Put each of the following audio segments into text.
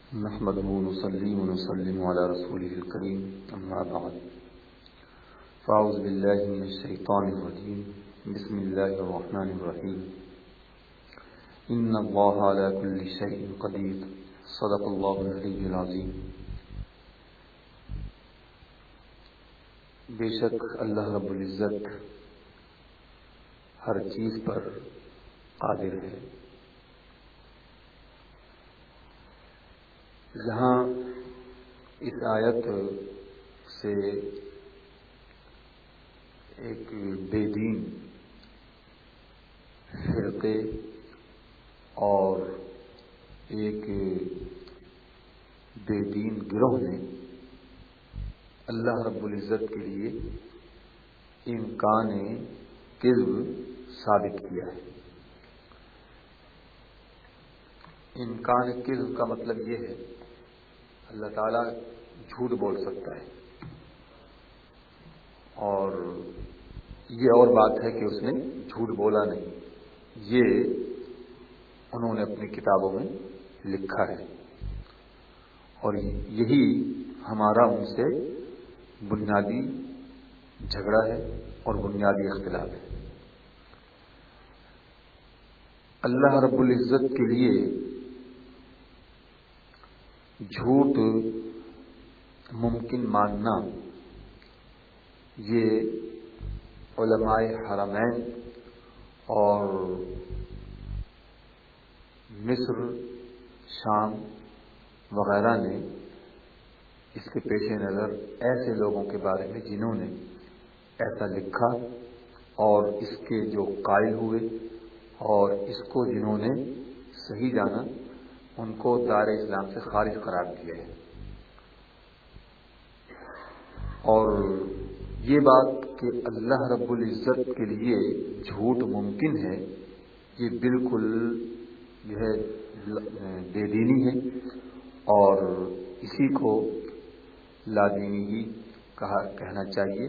نحمده ونصلي ونسلم على رسوله الكريم أما بعد فأعوذ بالله من الشيطان الرجيم بسم الله الرحمن الرحيم إن الله على كل شيء قدير صدق الله العلي العظيم۔ بے شک اللہ رب العزت ہر چیز پر قادر ہے۔ یہاں اس آیت سے ایک بے دین فرقے اور ایک بے دین گروہ نے اللہ رب العزت کے لیے امکان کذب ثابت کیا ہے۔ امکان کذب کا مطلب یہ ہے اللہ تعالیٰ جھوٹ بول سکتا ہے، اور یہ اور بات ہے کہ اس نے جھوٹ بولا نہیں، یہ انہوں نے اپنی کتابوں میں لکھا ہے، اور یہی ہمارا ان سے بنیادی جھگڑا ہے اور بنیادی اختلاف ہے۔ اللہ رب العزت کے لیے جھوٹ ممکن ماننا یہ علماء حرمین اور مصر، شام وغیرہ نے اس کے پیش نظر ایسے لوگوں کے بارے میں جنہوں نے ایسا لکھا اور اس کے جو قائل ہوئے اور اس کو جنہوں نے صحیح جانا، ان کو دار اسلام سے خارج قرار دیا ہے۔ اور یہ بات کہ اللہ رب العزت کے لیے جھوٹ ممکن ہے، یہ بالکل جو ہے بے دینی ہے، اور اسی کو لادینی ہی کہنا چاہیے،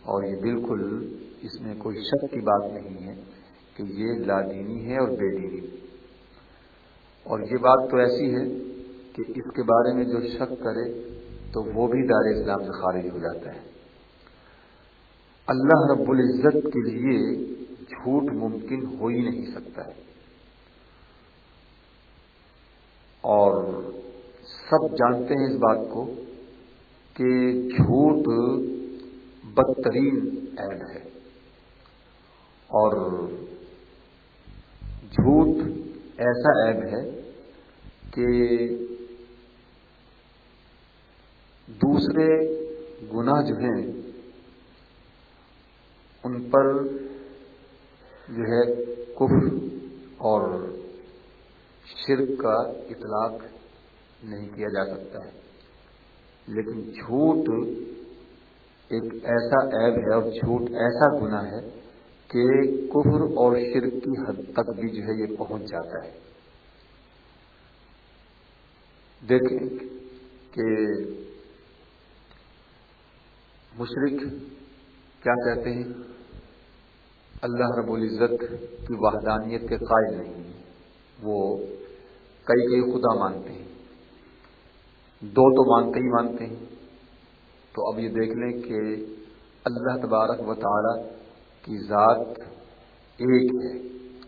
اور یہ بالکل اس میں کوئی شک کی بات نہیں ہے کہ یہ لادینی ہے اور بے دینی۔ اور یہ بات تو ایسی ہے کہ اس کے بارے میں جو شک کرے تو وہ بھی دار اسلام سے خارج ہو جاتا ہے۔ اللہ رب العزت کے لیے جھوٹ ممکن ہو ہی نہیں سکتا ہے، اور سب جانتے ہیں اس بات کو کہ جھوٹ بدترین عیب ہے، اور جھوٹ ایسا عیب ہے کہ دوسرے گناہ جو ہیں ان پر جو ہے کفر اور شرک کا اطلاق نہیں کیا جا سکتا ہے، لیکن جھوٹ ایک ایسا عیب ہے اور جھوٹ ایسا گناہ ہے کہ کفر اور شرک کی حد تک بھی جو ہے یہ پہنچ جاتا ہے۔ دیکھیں کہ مشرک کیا کہتے ہیں، اللہ رب العزت کی وحدانیت کے قائل نہیں ہیں، وہ کئی خدا مانتے ہیں، دو تو مانتے ہی مانتے ہیں۔ تو اب یہ دیکھ لیں کہ اللہ تبارک و تعالی کی ذات ایک ہے،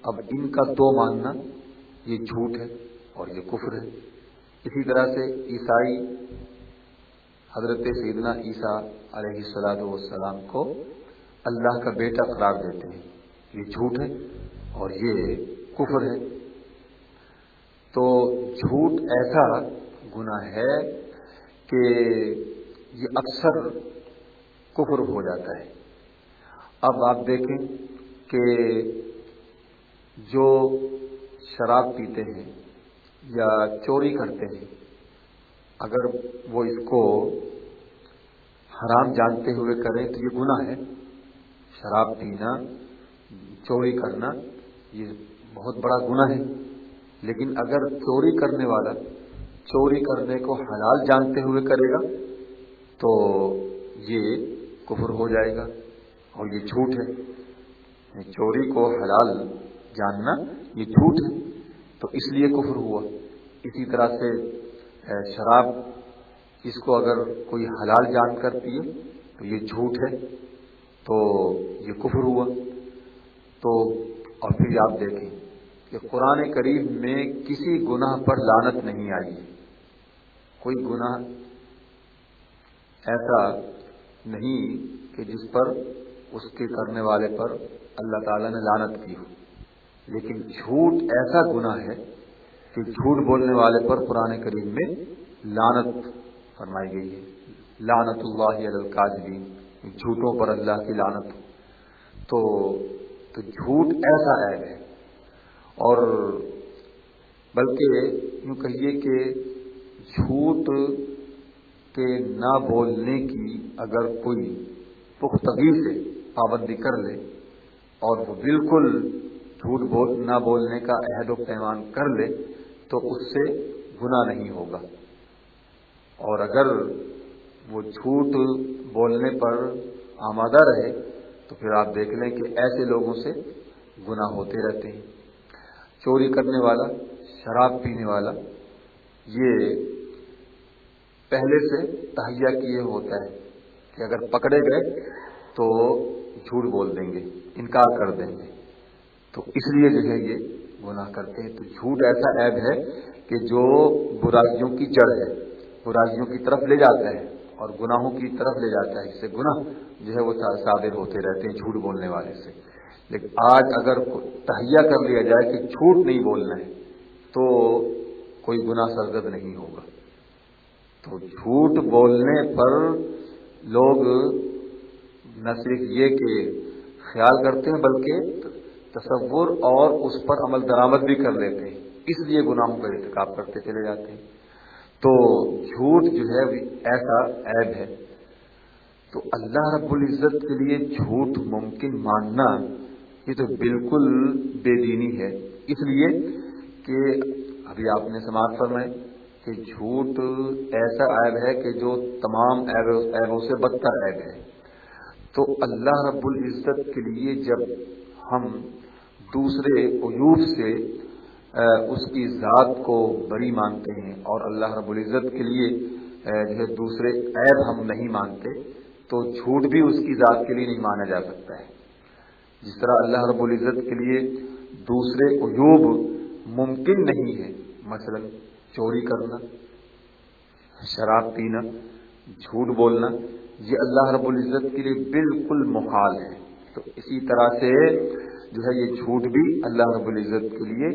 اب ان کا دو ماننا یہ جھوٹ ہے اور یہ کفر ہے۔ اسی طرح سے عیسائی حضرت سیدنا عیسیٰ علیہ السلام کو اللہ کا بیٹا قرار دیتے ہیں، یہ جھوٹ ہے اور یہ کفر ہے۔ تو جھوٹ ایسا گناہ ہے کہ یہ اکثر کفر ہو جاتا ہے۔ اب آپ دیکھیں کہ جو شراب پیتے ہیں یا چوری کرتے ہیں، اگر وہ اس کو حرام جانتے ہوئے کریں تو یہ گناہ ہے۔ شراب پینا، چوری کرنا یہ بہت بڑا گناہ ہے، لیکن اگر چوری کرنے والا چوری کرنے کو حلال جانتے ہوئے کرے گا تو یہ کفر ہو جائے گا اور یہ جھوٹ ہے۔ چوری کو حلال جاننا یہ جھوٹ ہے، تو اس لیے کفر ہوا۔ اسی طرح سے شراب اس کو اگر کوئی حلال جان کر پیے تو یہ جھوٹ ہے، تو یہ کفر ہوا۔ تو اور پھر آپ دیکھیں کہ قرآن کریم میں کسی گناہ پر لعنت نہیں آئی، کوئی گناہ ایسا نہیں کہ جس پر اس کے کرنے والے پر اللہ تعالیٰ نے لعنت کی ہو، لیکن جھوٹ ایسا گناہ ہے کہ جھوٹ بولنے والے پر قرآن کریم میں لعنت فرمائی گئی ہے، لعنت اللہ علی الکاذبین، جھوٹوں پر اللہ کی لعنت۔ تو جھوٹ ایسا عیب ہے، اور بلکہ یوں کہیے کہ جھوٹ کے نہ بولنے کی اگر کوئی پختگی سے پابندی کر لے اور وہ بالکل جھوٹ نہ بولنے کا عہد و پیمان کر لے تو اس سے گناہ نہیں ہوگا، اور اگر وہ جھوٹ بولنے پر آمادہ رہے تو پھر آپ دیکھ لیں کہ ایسے لوگوں سے گناہ ہوتے رہتے ہیں۔ چوری کرنے والا، شراب پینے والا، یہ پہلے سے تہیہ کیے ہوتا ہے کہ اگر پکڑے گئے تو جھوٹ بول دیں گے، انکار کر دیں گے، تو اس لیے جو ہے یہ گناہ کرتے ہیں۔ تو جھوٹ ایسا عیب ہے کہ جو برائیوں کی جڑ ہے، برائیوں کی طرف لے جاتا ہے اور گناہوں کی طرف لے جاتا ہے، اس سے گناہ جو ہے وہ صادر ہوتے رہتے ہیں جھوٹ بولنے والے سے۔ لیکن آج اگر تہیہ کر لیا جائے کہ جھوٹ نہیں بولنا ہے تو کوئی گناہ سرزد نہیں ہوگا۔ تو جھوٹ بولنے پر لوگ نہ صرف یہ کہ خیال کرتے ہیں بلکہ تصور اور اس پر عمل درآمد بھی کر لیتے ہیں، اس لیے گناہوں کا ارتکاب کرتے چلے جاتے ہیں۔ تو جھوٹ جو ہے ایسا عیب ہے، تو اللہ رب العزت کے لیے جھوٹ ممکن ماننا یہ تو بالکل بے دینی ہے، اس لیے کہ ابھی آپ نے سماعت فرمائے کہ جھوٹ ایسا عیب ہے کہ جو تمام عیبوں سے بدتر عیب ہے۔ تو اللہ رب العزت کے لیے جب ہم دوسرے عیوب سے اس کی ذات کو بری مانتے ہیں اور اللہ رب العزت کے لیے جو ہے دوسرے عیب ہم نہیں مانتے، تو جھوٹ بھی اس کی ذات کے لیے نہیں مانا جا سکتا ہے۔ جس طرح اللہ رب العزت کے لیے دوسرے عیوب ممکن نہیں ہے، مثلا چوری کرنا، شراب پینا، جھوٹ بولنا، یہ اللہ رب العزت کے لیے بالکل محال ہے، تو اسی طرح سے جو ہے یہ جھوٹ بھی اللہ رب العزت کے لیے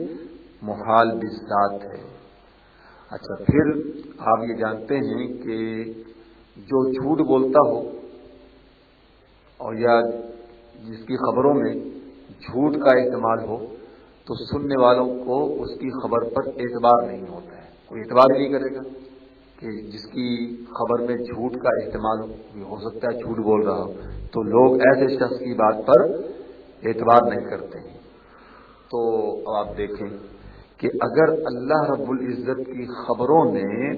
محال بذات ہے۔ اچھا، پھر آپ یہ جانتے ہیں کہ جو جھوٹ بولتا ہو اور یا جس کی خبروں میں جھوٹ کا استعمال ہو تو سننے والوں کو اس کی خبر پر اعتبار نہیں ہوتا ہے، کوئی اعتبار ہی نہیں کرے گا کہ جس کی خبر میں جھوٹ کا استعمال ہو سکتا ہے جھوٹ بول رہا ہو، تو لوگ ایسے شخص کی بات پر اعتبار نہیں کرتے ہیں۔ تو اب آپ دیکھیں کہ اگر اللہ رب العزت کی خبروں میں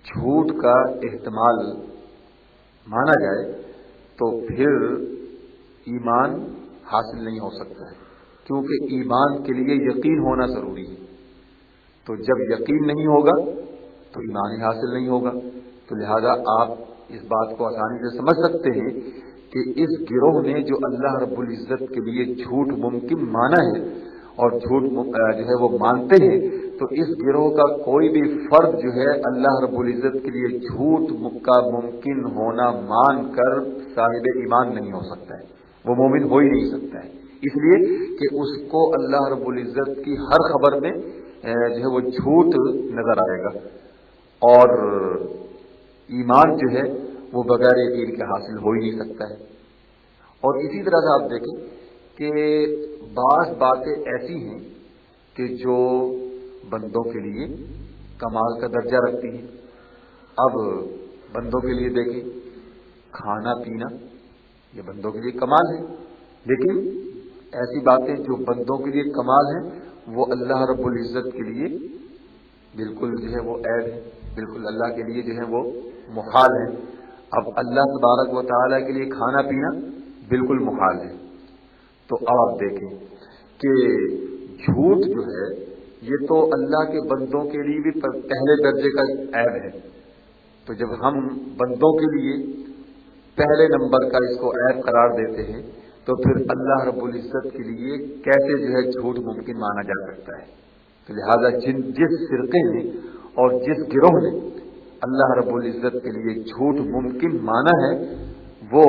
جھوٹ کا احتمال مانا جائے تو پھر ایمان حاصل نہیں ہو سکتا ہے، کیونکہ ایمان کے لیے یقین ہونا ضروری ہے، تو جب یقین نہیں ہوگا تو ایمان ہی حاصل نہیں ہوگا۔ تو لہذا آپ اس بات کو آسانی سے سمجھ سکتے ہیں کہ اس گروہ نے جو اللہ رب العزت کے لیے جھوٹ ممکن مانا ہے اور جھوٹ جو ہے وہ مانتے ہیں، تو اس گروہ کا کوئی بھی فرد جو ہے اللہ رب العزت کے لیے جھوٹ کا ممکن ہونا مان کر صاحب ایمان نہیں ہو سکتا ہے، وہ مومن ہو ہی نہیں سکتا ہے، اس لیے کہ اس کو اللہ رب العزت کی ہر خبر میں جو ہے وہ جھوٹ نظر آئے گا، اور ایمان جو ہے وہ بغیر یقین کے حاصل ہو ہی نہیں سکتا ہے۔ اور اسی طرح سے آپ دیکھیں کہ بعض باتیں ایسی ہیں کہ جو بندوں کے لیے کمال کا درجہ رکھتی ہیں۔ اب بندوں کے لیے دیکھیں، کھانا پینا یہ بندوں کے لیے کمال ہے، لیکن ایسی باتیں جو بندوں کے لیے کمال ہیں وہ اللہ رب العزت کے لیے بالکل جو ہے وہ عیب ہے، بالکل اللہ کے لیے جو ہے وہ محال ہے۔ اب اللہ تبارک و تعالیٰ کے لیے کھانا پینا بالکل محال ہے، تو اب آپ دیکھیں کہ جھوٹ جو ہے یہ تو اللہ کے بندوں کے لیے بھی پہلے درجے کا عیب ہے. تو جب ہم بندوں کے لیے پہلے نمبر کا اس کو عیب قرار دیتے ہیں تو پھر اللہ رب العزت کے لیے کیسے جو ہے جھوٹ ممکن مانا جا سکتا ہے؟ تو لہذا جس فرقے نے اور جس گروہ نے اللہ رب العزت کے لیے جھوٹ ممکن مانا ہے وہ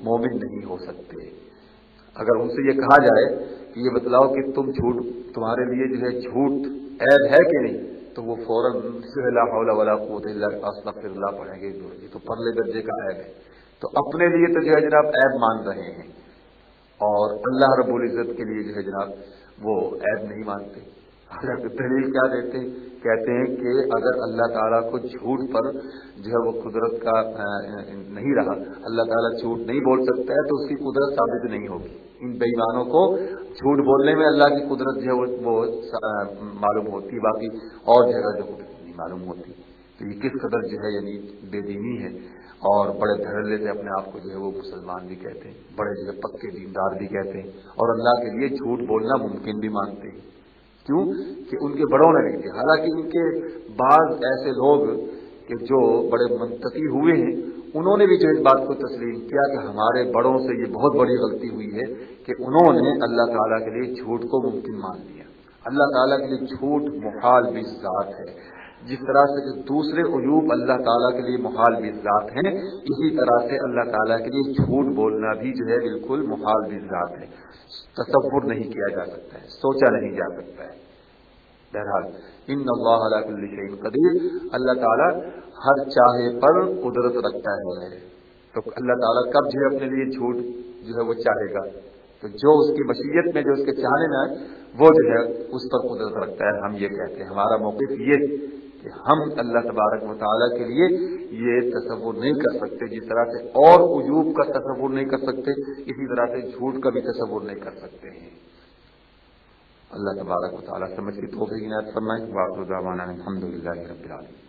مومن نہیں ہو سکتے. اگر ان سے یہ کہا جائے کہ یہ بتلاؤ کہ تمہارے لیے جو ہے جھوٹ عیب ہے کہ نہیں، تو وہ فوراً لا حول ولا قوت الا باللہ استغفر اللہ پڑھیں گے. یہ تو پرلے درجے کا عیب ہے. تو اپنے لیے تو جو ہے جناب عیب مان رہے ہیں اور اللہ رب العزت کے لیے جو ہے جناب وہ عیب نہیں مانتے. حضرت دلیل کیا دیتے ہیں؟ کہتے ہیں کہ اگر اللہ تعالیٰ کو جھوٹ پر جو ہے وہ قدرت کا نہیں رہا، اللہ تعالیٰ جھوٹ نہیں بول سکتا ہے تو اس کی قدرت ثابت نہیں ہوگی. ان بے ایمانوں کو جھوٹ بولنے میں اللہ کی قدرت جو ہے وہ معلوم ہوتی، باقی اور جگہ جو قدرت نہیں معلوم ہوتی. تو یہ کس قدر جو ہے یعنی بے دینی ہے. اور بڑے دھڑلے سے اپنے آپ کو جو ہے وہ مسلمان بھی کہتے ہیں، بڑے جو ہے پکے دیندار بھی کہتے ہیں اور اللہ کے لیے جھوٹ بولنا ممکن بھی مانتے ہیں. کیوں کہ ان کے بڑوں نے نہیں کیا. حالانکہ ان کے بعض ایسے لوگ کہ جو بڑے منطقی ہوئے ہیں انہوں نے بھی جو اس بات کو تسلیم کیا کہ ہمارے بڑوں سے یہ بہت بڑی غلطی ہوئی ہے کہ انہوں نے اللہ تعالیٰ کے لیے جھوٹ کو ممکن مان لیا. اللہ تعالیٰ کے لیے جھوٹ محال بھی ذات ہے. جس طرح سے دوسرے عیوب اللہ تعالیٰ کے لیے محال بھی ذات ہیں، اسی طرح سے اللہ تعالیٰ کے لیے جھوٹ بولنا بھی جو ہے بالکل محال بھی ذات ہے. تصور نہیں کیا جا سکتا ہے، سوچا نہیں جا سکتا ہے. بہرحال ان اللہ علی کل شیء قدیر، اللہ تعالیٰ ہر چاہے پر قدرت رکھتا ہے. تو اللہ تعالیٰ کب جو ہے اپنے لیے جھوٹ جو ہے وہ چاہے گا، تو جو اس کی مشیت میں جو اس کے چاہنے میں آئے وہ جو ہے اس پر قدرت رکھتا ہے. ہم یہ کہتے ہیں، ہمارا موقف یہ کہ ہم اللہ تبارک و تعالیٰ کے لیے یہ تصور نہیں کر سکتے، جس طرح سے اور عیوب کا تصور نہیں کر سکتے اسی طرح سے جھوٹ کا بھی تصور نہیں کر سکتے ہیں. اللہ تبارک و تعالیٰ سمجھ کی توفیق عنایت فرمائے. وآخر دعوانا الحمد للہ رب العالمین.